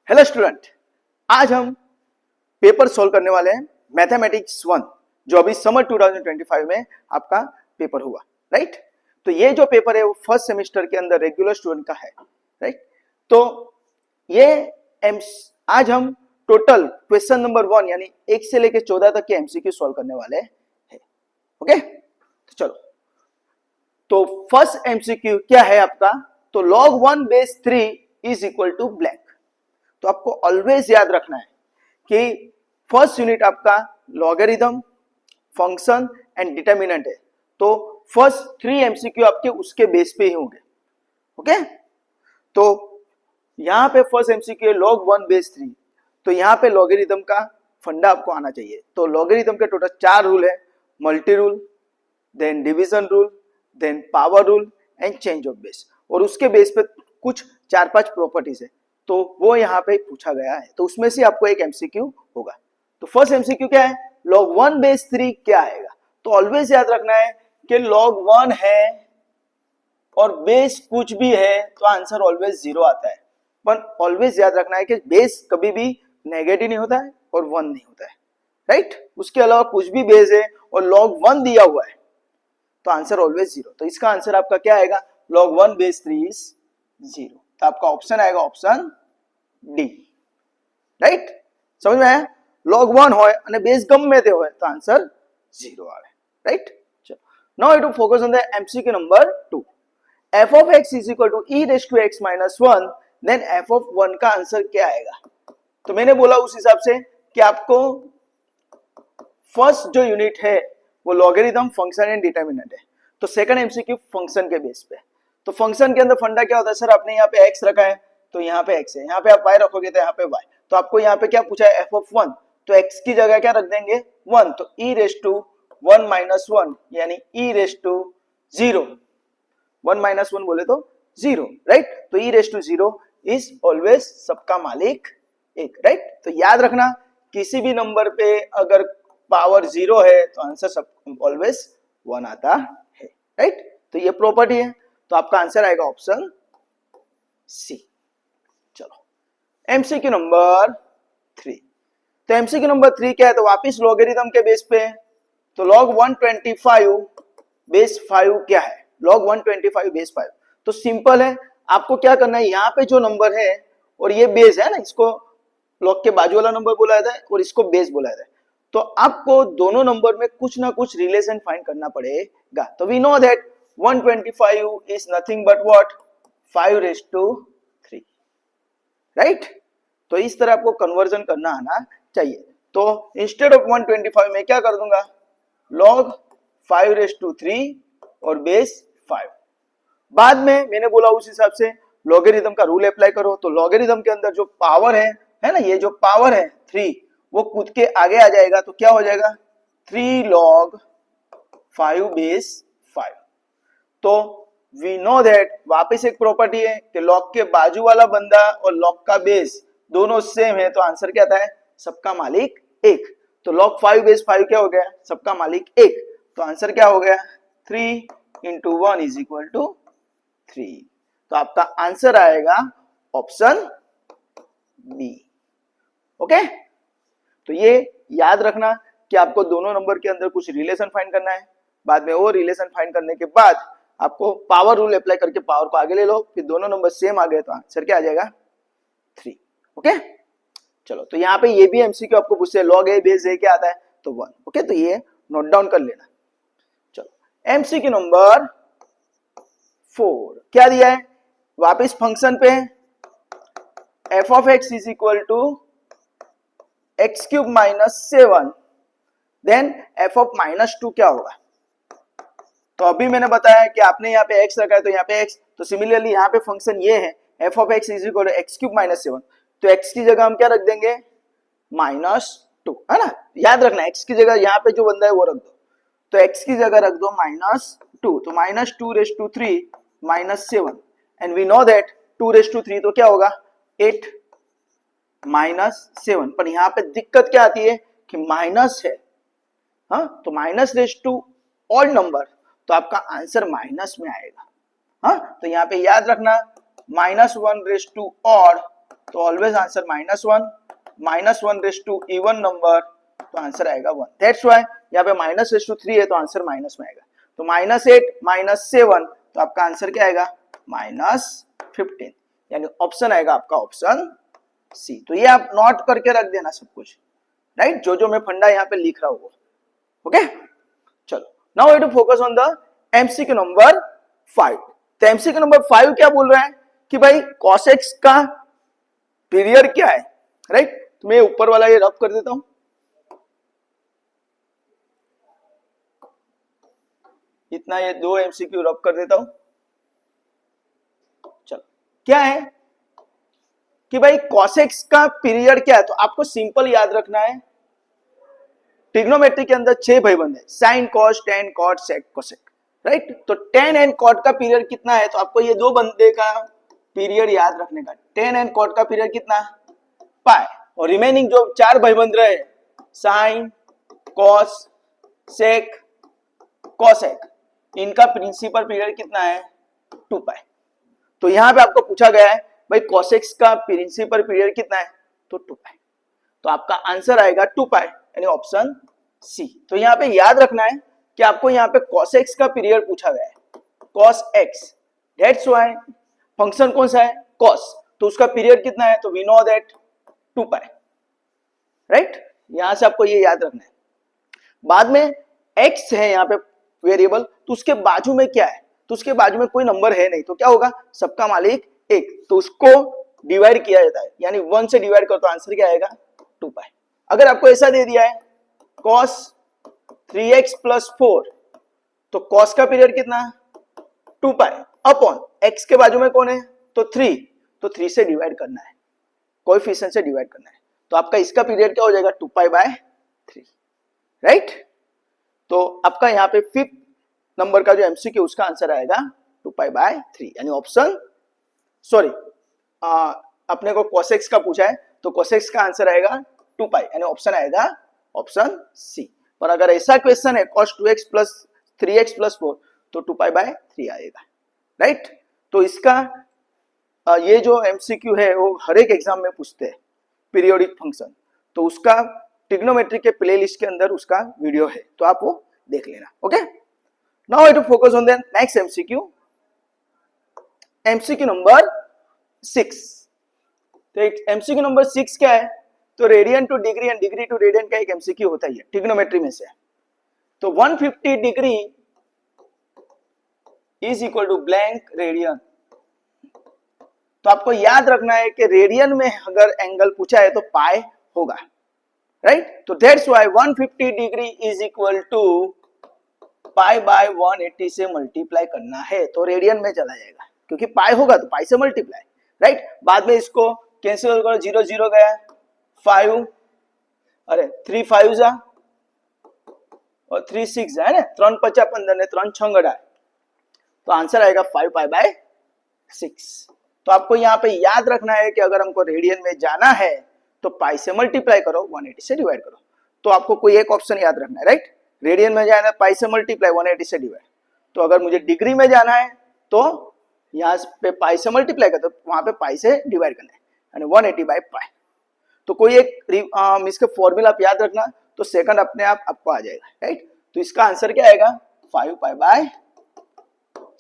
Hello student, आज हम paper solve करने वाले हैं मैथमेटिक्स 1 जो अभी समर 2025 में आपका पेपर हुआ, राइट। तो ये जो पेपर है वो फर्स्ट सेमेस्टर के अंदर रेगुलर स्टूडेंट का है, राइट। तो ये आज हम टोटल क्वेश्चन नंबर 1 यानी 1 से लेकर 14 तक के एमसीक्यू सॉल्व करने वाले हैं। ओके, तो चलो। तो फर्स्ट एमसीक्यू क्या है आपका? तो log 1 base 3 is equal to blank. तो आपको ऑलवेज याद रखना है कि फर्स्ट यूनिट आपका लॉगरिथम, फंक्शन एंड डिटर्मिनेंट है। तो फर्स्ट 3 एमसीक्यू आपके उसके बेस पे ही होंगे। ओके, तो यहां पे फर्स्ट एमसीक्यू है log 1 बेस 3। तो यहां पे लॉगरिथम का फंडा आपको आना चाहिए। तो लॉगरिथम के टोटल 4 रूल है, multi rule, then division rule, then power rule and change of base. और उसके बेस पे कुछ 4-5 प्रॉपर्टीज है, तो वो यहाँ पे पूछा गया है। तो उसमें से आपको एक एमसीक्यू होगा। तो फर्स्ट एमसीक्यू क्या है? log 1 बेस 3 क्या आएगा? तो ऑलवेज याद रखना है कि log 1 है और बेस कुछ भी है तो आंसर ऑलवेज 0 आता है। पर ऑलवेज याद रखना है कि बेस कभी भी नेगेटिव नहीं होता है और 1 नहीं होता है, राइट। उसके अलावा कुछ भी बेस है और log 1 दिया हुआ है तो आंसर ऑलवेज 0। तो इसका आंसर आपका क्या आएगा? log 1 base 3 is 0। तो आपका ऑप्शन आएगा ऑप्शन डी, राइट। समझ में आया? log 1 होय અને बेस गम्मे ते होय तो आंसर 0 आवे, राइट। चलो, now to focus on the MCQ number 2। f of x is equal to e raised to x minus 1, then f of 1 का आंसर क्या आएगा? तो मैंने बोला उस हिसाब से कि आपको फर्स्ट जो यूनिट है वो लॉगरिथम, फंक्शन एंड डिटर्मिनेंट है। तो सेकंड एमसीक्यू फंक्शन के बेस पे। तो फंक्शन के अंदर फंडा क्या होता है? सर आपने यहाँ पे x रखा है तो यहाँ पे x है, यहाँ पे आप y रखोगे तो यहाँ पे y। तो आपको यहाँ पे क्या पूछा है? f of 1। तो x की जगह क्या रख देंगे? 1। तो e रेज टू 1 माइनस 1 यानी e रेज टू 0। 1 माइनस 1 बोले तो 0, राइट। तो e raise to 0 is always सबका मालिक 1, राइट। तो याद रखना किसी भी नंबर पे अगर पावर 0 है तो आंसर सब ऑलवेज 1 आता है, राइट। तो ये प्रॉपर्टी है। तो आपका आंसर आएगा ऑप्शन सी। चलो, एमसीक्यू नंबर 3। तो एमसीक्यू नंबर 3 क्या है? तो वापिस लॉगरिथम के बेस पे। तो log 125 बेस 5 क्या है? log 125 base 5। तो सिंपल है, आपको क्या करना है, यहाँ पे जो नंबर है और ये बेस है ना, इसको log के बाजू वाला नंबर बोला जाता है और इसको बेस बोला जाता है। तो आपको दोनों नंबर में कुछ ना कुछ रिलेशन फाइंड करना पड़ेगा। तो we know that 125 is nothing but what? 5 raised to 3, right. तो इस तरह आपको कन्वर्जन करना आना चाहिए। तो इंस्टेड ऑफ 125 में क्या कर दूंगा? log 5 raised to 3 और बेस 5। बाद में मैंने बोला उस हिसाब से लॉगरिथम का रूल अप्लाई करो। तो लॉगरिथम के अंदर जो पावर है ना, ये जो पावर है 3 वो कूद के आगे आ जाएगा। तो क्या हो जाएगा? 3 log 5 बेस 5। तो वी नो दैट वापस एक प्रॉपर्टी है कि log के बाजू वाला बंदा और log का बेस दोनों सेम है। तो आंसर क्या आता है? सबका मालिक 1। तो log 5 बेस 5 क्या हो गया? सबका मालिक 1। तो आंसर क्या हो गया? 3 into 1 is equal to 3। तो आपका आंसर आएगा ऑप्शन बी। ओके, तो ये याद रखना कि आपको दोनों नंबर के अंदर कुछ रिलेशन फाइंड करना है। बाद में वो रिलेशन फाइंड करने के बाद आपको पावर रूल अप्लाई करके पावर को आगे ले लो। फिर दोनों नंबर सेम आ गए तो आंसर क्या आ जाएगा? 3। ओके, चलो। तो यहाँ पे ये भी एमसीक्यू आपको पूछते हैं log a बेस a क्या आता है? तो 1। ओके, तो ये नोट डाउन कर लेना। चलो, एमसीक्यू नंबर 4 क्या दिया है? वापिस फंक्शन पे f of x is equal to x cube minus 7, then f of minus 2 क्या होगा? तो अभी मैंने बताया कि आपने यहाँ पे x रखा है तो यहाँ पे x। तो सिमिलरली यहाँ पे फंक्शन ये है f of x is equal to x cube minus 7। तो x की जगह हम क्या रख देंगे? माइनस 2, है ना। याद रखना x की जगह यहाँ पे जो बंदा है वो रख दो। तो x की जगह रख दो माइनस 2। तो minus 2 raise to 3 minus 7 and we know that 2 raise to 3 तो क्या होगा? 8 माइनस 7। पर यहाँ पे दिक्कत क्या आती है कि माइनस है, हाँ। तो minus raise to odd number तो आपका आंसर माइनस में आएगा, हाँ। तो यहाँ पे याद रखना -1 रेज टू ऑड तो always answer -1 raise to even number, तो आंसर आएगा 1। दैट्स व्हाई यहाँ पे -3 है तो आंसर माइनस में आएगा। तो -8 -7 तो आपका आंसर क्या आएगा -15, यानी ऑप्शन आएगा आपका ऑप्शन सी। तो ये आप नोट करके रख देना सब कुछ, राइट, जो मैं फंडा यहाँ पे लिख रहा हूँ। ओके, चलो now we to focus on the MCQ number 5। तो एमसीक्यू नंबर 5 क्या बोल रहा है कि भाई cos x का पीरियड क्या है, राइट। तो मैं ऊपर वाला ये रब कर देता हूं, इतना ये 2 एमसीक्यू रब कर देता हूं। चलो क्या है कि भाई cos x का पीरियड क्या है, तो आपको सिंपल याद रखना है, ट्रिग्नोमेट्री के अंदर 6 भाईबंद है, sine cos tan cot sec cosec, right. तो टेन एंड कॉट का पीरियड कितना है, तो आपको ये 2 बंदे का पीरियड याद रखने का। टेन एंड कॉट का पीरियड कितना, पाई, और रिमेनिंग जो 4 भाईबंद रहे, साइन कॉस सेक कोसेक, इनका प्रिंसिपल पीरियड कितना है 2 पाई। तो यहां पे आपको पूछा गया है भाई कोसेक्स का प्रिंसिपल पीरियड कितना है, तो 2 पाई। तो आपका आंसर आएगा 2 पाई, यानी ऑप्शन सी। तो यहाँ पे याद रखना है कि आपको यहाँ पे cos x का पीरियड पूछा गया है, cos x, that's why function कौन सा है cos, तो उसका पीरियड कितना है, तो we know that 2 pi, right. यहां से आपको ये याद रखना है। बाद में x है यहाँ पे वेरिएबल, तो उसके बाजू में क्या है, तो उसके बाजू में कोई नंबर है नहीं, तो क्या होगा, सबका मालिक 1, तो उसको डिवाइड किया जाता है, यानी 1 से डिवाइड कर, तो आंसर क्या आएगा 2 पाई। अगर आपको ऐसा दे दिया है cos 3x + 4, तो cos का पीरियड कितना 2 पाई अपॉन x के बाजू में कौन है, तो 3, तो 3 से डिवाइड करना है, कोएफिशिएंट से डिवाइड करना है, तो आपका इसका पीरियड क्या हो जाएगा 2 पाई बाय 3, राइट। तो आपका यहाँ पे 5th नंबर का जो एमसीक्यू उसका आंसर आएगा 2 पाई बाय 3, यानी ऑप्शन सॉरी अपने को cos x का पूछा है, तो cos x का आंसर आएगा 2 पाई, यानी ऑप्शन आएगा ऑप्शन सी। पर अगर ऐसा क्वेश्चन है cos 2x + 3x + 4, तो 2 पाई बाय 3 आएगा, राइट। तो इसका ये जो एमसीक्यू है वो हर एक एग्जाम में पूछते हैं, पीरियोडिक फंक्शन, तो उसका ट्रिग्नोमेट्री के प्लेलिस्ट के अंदर उसका वीडियो है, तो आप वो देख लेना। Okay, now I to focus on the next MCQ, MCQ number 6। तो एमसीक्यू नंबर 6 क्या है, तो radian to degree and degree to radian का एक एमसीक्यू होता है ट्रिग्नोमेट्री में से। तो 150 degree is equal to blank radian. तो आपको याद रखना है कि रेडियन में अगर एंगल पूछा है तो पाई होगा, राइट। तो that's why 150 degree is equal to pi by 180 से मल्टीप्लाई करना है, तो रेडियन में चला जाएगा, क्योंकि पाई होगा तो पाई से मल्टीप्लाई, राइट। बाद में इसको कैंसिल करो, 0 0 गया, 5 अरे 3 5 जा और 3 6 जा, है ना, 3 50 15 ने 3 6 गड़ा, तो आंसर आएगा 5 पाई बाय 6। तो आपको यहाँ पे याद रखना है कि अगर हमको रेडियन में जाना है तो पाई से मल्टीप्लाई करो, 180 से डिवाइड करो, तो आपको कोई एक ऑप्शन याद रखना है, राइट। रेडियन में जाना है पाई से मल्टीप्लाई, 180 से डिवाइड। तो अगर मुझे डिग्री में जाना है तो यहाँ पे पाई से मल्टीप्लाई कर, तो वहां पे पाई से डिवाइड करना है, यानी 180 बाय पाई। तो कोई एक इसका फॉर्मूला आप याद रखना, तो सेकंड अपने आप आपको आ जाएगा, राइट। तो इसका आंसर क्या आएगा 5 पाई बाय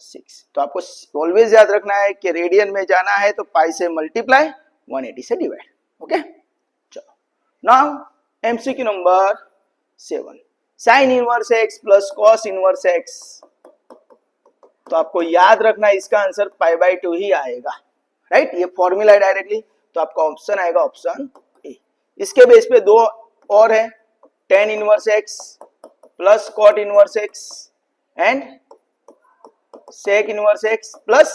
6। तो आपको ऑलवेज याद रखना है कि रेडियन में जाना है तो पाई से मल्टीप्लाई, 180 से डिवाइड। ओके, चलो now MCQ number 7, sine inverse x plus cos inverse x। तो आपको याद रखना है इसका आंसर पाई बाय 2 ही आएगा, राइट। ये फॉर्मूला है डायरेक्टली, तो आपका ऑप्शन आएगा ऑप्शन ए। इसके बेस पे 2 और है, tan inverse x plus cot inverse x and sec inverse x plus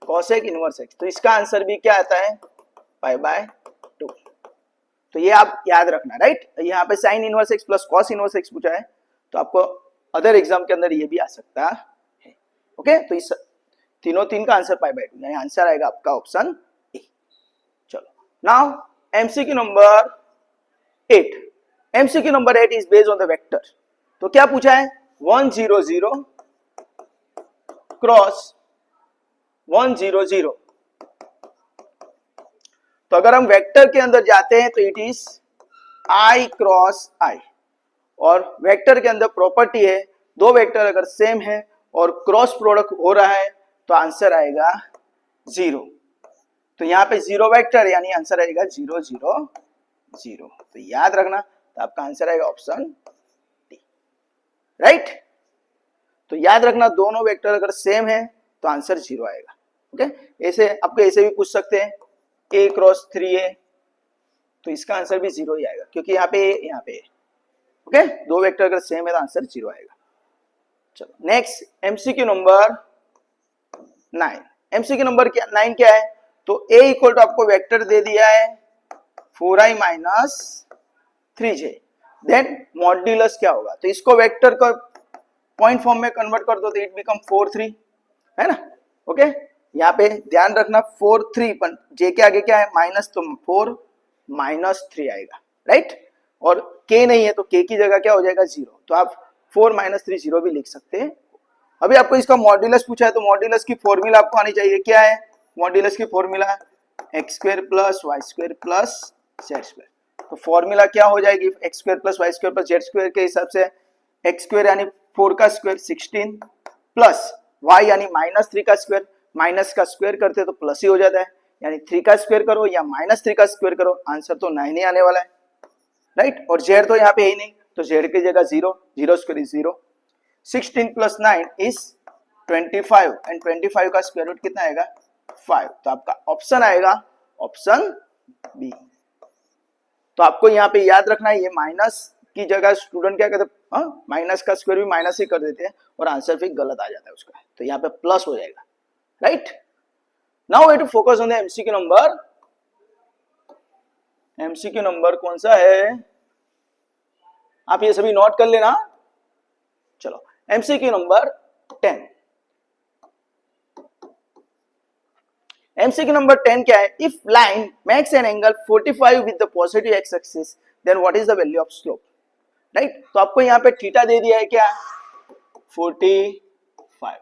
cosec inverse x। तो इसका आंसर भी क्या आता है पाई बाय 2। तो ये आप याद रखना, राइट। यहाँ पे sine inverse x plus cos inverse x पूछा है, तो आपको अदर एग्जाम के अंदर ये भी आ सकता है। ओके, तो इस तीन का आंसर पाई बाय 2, यानी आंसर आएगा आपका ऑप्शन ए। चलो now MCQ number 8। MCQ number 8 is based on the vector. तो क्या पूछा है 1 0 0 क्रॉस 1 0 0। तो अगर हम वेक्टर के अंदर जाते हैं तो it is i cross i, और वेक्टर के अंदर प्रॉपर्टी है दो वेक्टर अगर सेम है और क्रॉस प्रोडक्ट हो रहा है तो आंसर आएगा 0। तो यहाँ पे 0 वेक्टर यानी आंसर आएगा 0 0 0। तो याद रखना, तो आपका आंसर आएगा ऑप्शन डी, राइट। तो याद रखना दोनों वेक्टर अगर सेम है तो आंसर 0 आएगा। ओके, ऐसे आपको ऐसे भी पूछ सकते हैं a क्रॉस 3a, तो इसका आंसर भी 0 ही आएगा क्योंकि यहाँ पे यहाँ पे। ओके, दो वेक्टर अगर सेम है तो आंसर 0 आएगा। चलो next MCQ number 9। MCQ number 9 क्या है, तो a इक्वल टू आपको वेक्टर दे दिया है 4i minus 3j, then modulus क्या होगा, तो इसको वेक्टर का पॉइंट फॉर्म में कन्वर्ट कर दो तो इट बिकम 4 3, है ना। ओके, यहाँ पे ध्यान रखना 4 3 पर j के आगे क्या है माइनस, तो 4 माइनस 3 आएगा, राइट। और k नहीं है तो k की जगह क्या हो जाएगा 0, तो आप 4 माइनस 3 0 भी लिख सकते हैं। अभी आपको इसका मॉड्यूलस पूछा है तो मॉड्यूलस की फॉर्मूला आपको आनी चाहिए। क्या है मॉड्यूलस की formula, x square plus y square plus z square. तो फॉर्मूला क्या हो जाएगी, x square plus y square plus z square के हिसाब से एक्स स्क्वायर यानी 4 का स्क्वायर 16 प्लस वाई यानी माइनस 3 का स्क्वायर, माइनस का स्क्वायर करते तो प्लस ही हो जाता है, यानी 3 का स्क्वायर करो या माइनस 3 का स्क्वायर करो आंसर तो 9 ही आने वाला है, राइट। और जेड तो यहाँ पे है ही नहीं तो जेड की जगह 0, 0 square is 0, 16 plus 9 is 25 and 25 का स्क्वायर रूट कितना आएगा 5। तो आपका ऑप्शन आएगा ऑप्शन बी। तो आपको यहाँ पे याद रखना है ये माइनस की जगह स्टूडेंट क्या करते हैं, माइनस का स्क्वायर भी माइनस ही कर देते हैं और आंसर फिर गलत आ जाता है उसका, तो यहाँ पे प्लस हो जाएगा, right. Now we to focus on the MCQ number. MCQ number कौन सा है, आप ये सभी नोट कर लेना। चलो एमसीक्यू नंबर 10। एमसीक्यू नंबर 10 क्या है, if line makes an angle 45 with the positive x axis then what is the value of slope, right. तो आपको यहाँ पे थीटा दे दिया है क्या 45,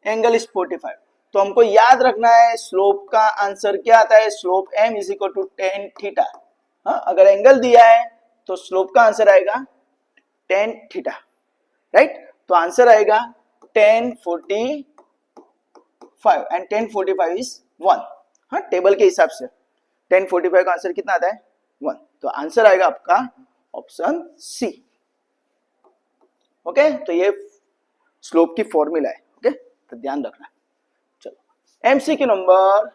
एंगल इज 45, तो हमको याद रखना है स्लोप का आंसर क्या आता है, slope m is equal to tan theta. अगर एंगल दिया है तो स्लोप का आंसर आएगा tan थीटा, राइट। तो आंसर आएगा tan 45 एंड tan 45 इज 1। हाँ, टेबल के हिसाब से tan 45 का आंसर कितना आता है 1, तो आंसर आएगा आपका ऑप्शन सी। ओके, तो ये स्लोप की फॉर्मूला है। ओके, तो ध्यान रखना। चलो MCQ number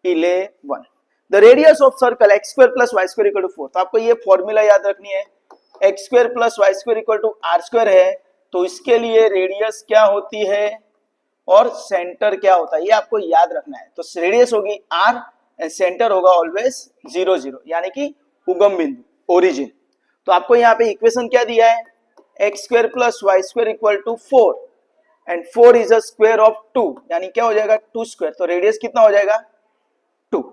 11, the radius of circle x square plus y square equal to 4। तो आपको ये फॉर्मूला याद रखनी है, x square plus y square equal to r square है, तो इसके लिए रेडियस क्या होती है और सेंटर क्या होता है ये आपको याद रखना है। तो रेडियस होगी आर एंड सेंटर होगा ऑलवेज 0 0 यानी कि उगम बिंदु ओरिजिन। तो आपको यहाँ पे इक्वेशन क्या दिया है, x square plus y square equal to 4 and 4 is a square of 2 यानी क्या हो जाएगा 2 स्क्वायर, तो रेडियस कितना हो जाएगा 2।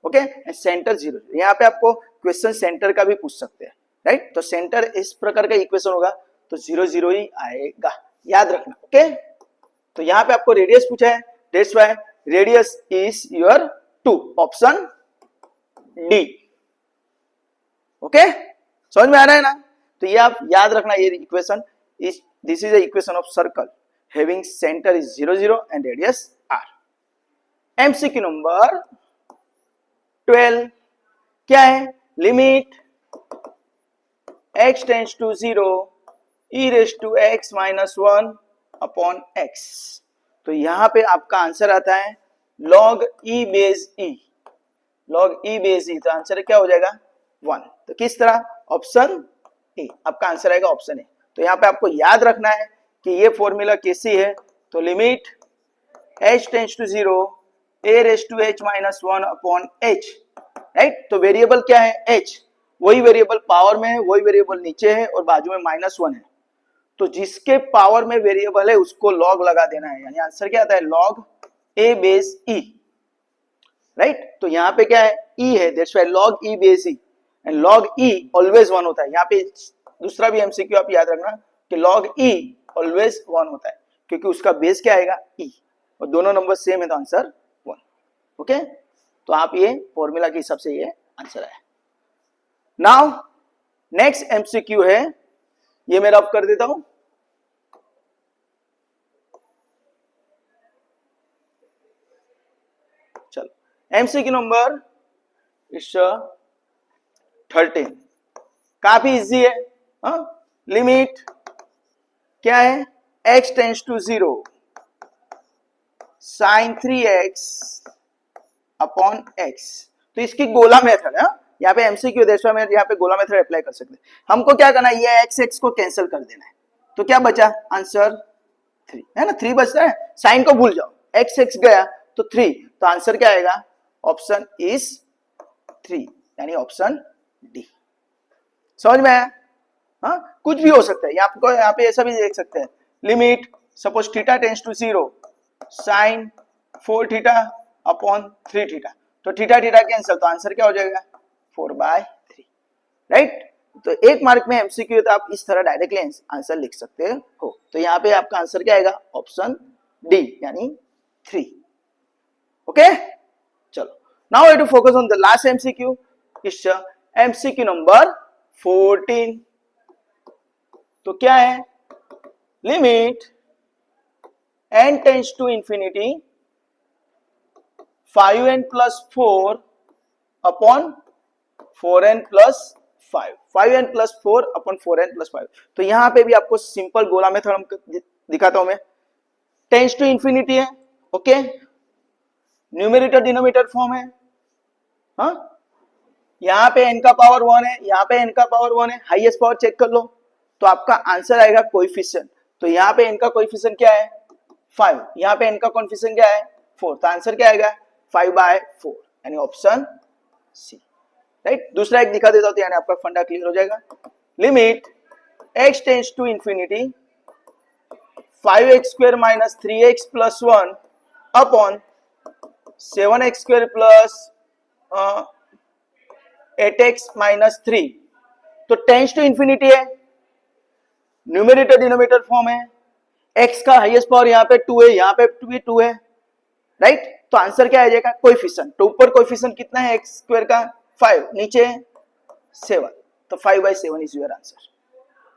Okay, and centre 0। यहाँ पे आपको क्वेश्चन सेंटर का भी पूछ सकते हैं, राइट। तो सेंटर इस प्रकार का इक्वेशन होगा तो 0 0 ही आएगा, याद रखना। ओके, तो यहाँ पे आपको रेडियस पूछा है, that's why radius is your 2, option D. Okay, समझ में आ रहा है ना। तो ये आप याद रखना, ये equation is this is the equation of circle having centre is 0 0 and radius r। MCQ number 12 क्या है, limit x tends to 0 e raise to x minus 1 upon x। तो यहां पे आपका आंसर आता है log e base e, log e base e, तो answer क्या हो जाएगा 1। तो किस तरह, ऑप्शन ए, आपका आंसर आएगा ऑप्शन ए। तो यहाँ पे आपको याद रखना है कि ये फॉर्मूला कैसी है, तो limit h tends to 0 a raise to h minus 1 upon h, right. तो वेरिएबल क्या है h, वही वेरिएबल पावर में है, वही वेरिएबल नीचे है और बाजू में -1 है, तो जिसके पावर में वेरिएबल है उसको लॉग लगा देना है, यानी आंसर क्या आता है log a base e, right. तो यहाँ पे क्या है e है, that's why log e base e and log e always 1 होता है। यहाँ पे दूसरा भी एमसीक्यू आप याद रखना कि log e ऑलवेज 1 होता है क्योंकि उसका बेस क्या आएगा e और दोनों नंबर सेम है तो आंसर 1। ओके, तो आप ये फॉर्मूला के हिसाब से ये आंसर है। नाउ नेक्स्ट एमसीक्यू है, ये मैं रब कर देता हूं। चलो एमसीक्यू नंबर इस 13 काफी इजी है। लिमिट क्या है, x tends to 0 sin 3x upon x। तो इसकी गोला मेथड है, यहाँ पे एमसीक्यू देशवा में यहाँ पे गोला मेथड अप्लाई कर सकते हैं। हमको क्या करना है, ये x को कैंसिल कर देना है। तो क्या बचा आंसर 3 है ना, 3 बचता है। साइन को भूल जाओ, x गया तो 3, तो आंसर क्या आएगा, ऑप्शन इज 3 यानी ऑप्शन डी। समझ में आया? हाँ, कुछ भी हो सकता है। आपको यहाँ पे ऐसा भी देख सकते हैं, limit suppose theta tends to 0 sine 4 theta upon 3 theta. तो थीटा थीटा कैंसिल, तो आंसर क्या हो जाएगा 4/3, राइट। तो एक मार्क में एमसीक्यू तो आप इस तरह डायरेक्टली आंसर लिख सकते हो। तो यहाँ पे आपका आंसर क्या आएगा, ऑप्शन डी यानी 3। ओके, चलो now we have to focus on the last MCQ, इस एमसीक्यू नंबर 14। तो क्या है, limit n tends to infinity 5n plus 4 upon 4n plus 5, 5n plus 4 upon 4n plus 5। तो यहां पे भी आपको सिंपल गोला मेथड हम दिखाता हूं मैं। टेंस टू इंफिनिटी है, ओके, न्यूमेरेटर डिनोमिनेटर फॉर्म है। हाँ, यहां पे n का पावर 1 है, यहां पे n का पावर 1 है, हाईएस्ट पावर चेक कर लो तो आपका आंसर आएगा कोएफिशिएंट। तो यहां पे n का कोएफिशिएंट क्या है 5, यहां पे n का कोएफिशिएंट क्या है 4, तो आंसर क्या आएगा 5/4 यानी ऑप्शन सी, राइट। दूसरा एक दिखा देता हूं तो यानी आपका फंडा क्लियर हो जाएगा। Limit x tends to infinity 5x² minus 3x plus 1 upon 7x² plus 8x minus 3। तो टेंस टू इंफिनिटी है, न्यूमेरेटर डिनोमिनेटर फॉर्म है, x का हाईएस्ट पावर यहाँ पे 2 है, यहाँ पे भी 2 है, राइट। तो आंसर क्या आ जाएगा कोएफिशिएंट। तो ऊपर कोएफिशिएंट कितना है x² का 5, नीचे 7, तो 5/7 इज योर आंसर।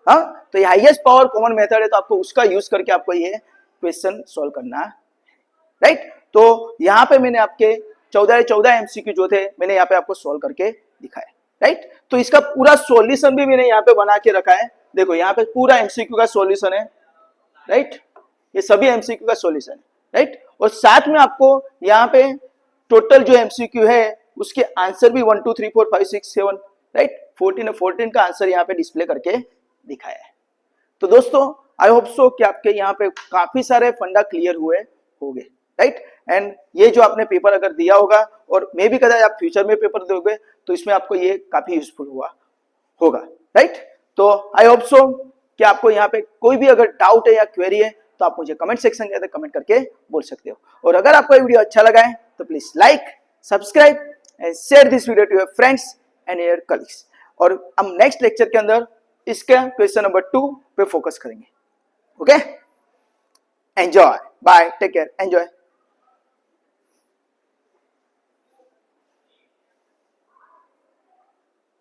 हाँ, तो ये हाईएस्ट पावर कॉमन मेथड है, तो आपको उसका यूज करके आपको ये क्वेश्चन सॉल्व करना है, राइट। तो यहाँ पे मैंने आपके 14 एमसीक्यू जो थे मैंने यहाँ पे आपको सॉल्व करके दिखाया, राइट। तो इसका पूरा सॉल्यूशन भी मैंने यहाँ पे बना के रखा है। देखो यहाँ पे पूरा एमसीक्यू का सॉल्यूशन है, राइट, ये सभी एमसीक्यू का सॉल्यूशन है, राइट। और साथ में आपको यहाँ पे टोटल जो एमसीक्यू है उसके आंसर भी 1 2 3 4 5 6 7, राइट, 14 का आंसर यहाँ पे डिस्प्ले करके दिखाया है। तो दोस्तों आई होप सो कि आपके यहाँ पे काफी सारे फंडा क्लियर हुए होंगे, राइट। एंड ये जो आपने पेपर अगर दिया होगा और मे भी कदा आप फ्यूचर में पेपर दोगे तो इसमें आपको ये काफी यूजफुल हुआ होगा, राइट। तो आई होप सो कि आपको यहाँ पे कोई भी अगर डाउट है या क्वेरी है तो आप मुझे कमेंट सेक्शन के अंदर कमेंट करके बोल सकते हो। और अगर आपको ये वीडियो अच्छा लगा है तो please like, subscribe and share this video to your friends and your colleagues. और हम नेक्स्ट लेक्चर के अंदर इसका क्वेश्चन नंबर 2 पे फोकस करेंगे। Okay, enjoy, bye, take care, enjoy.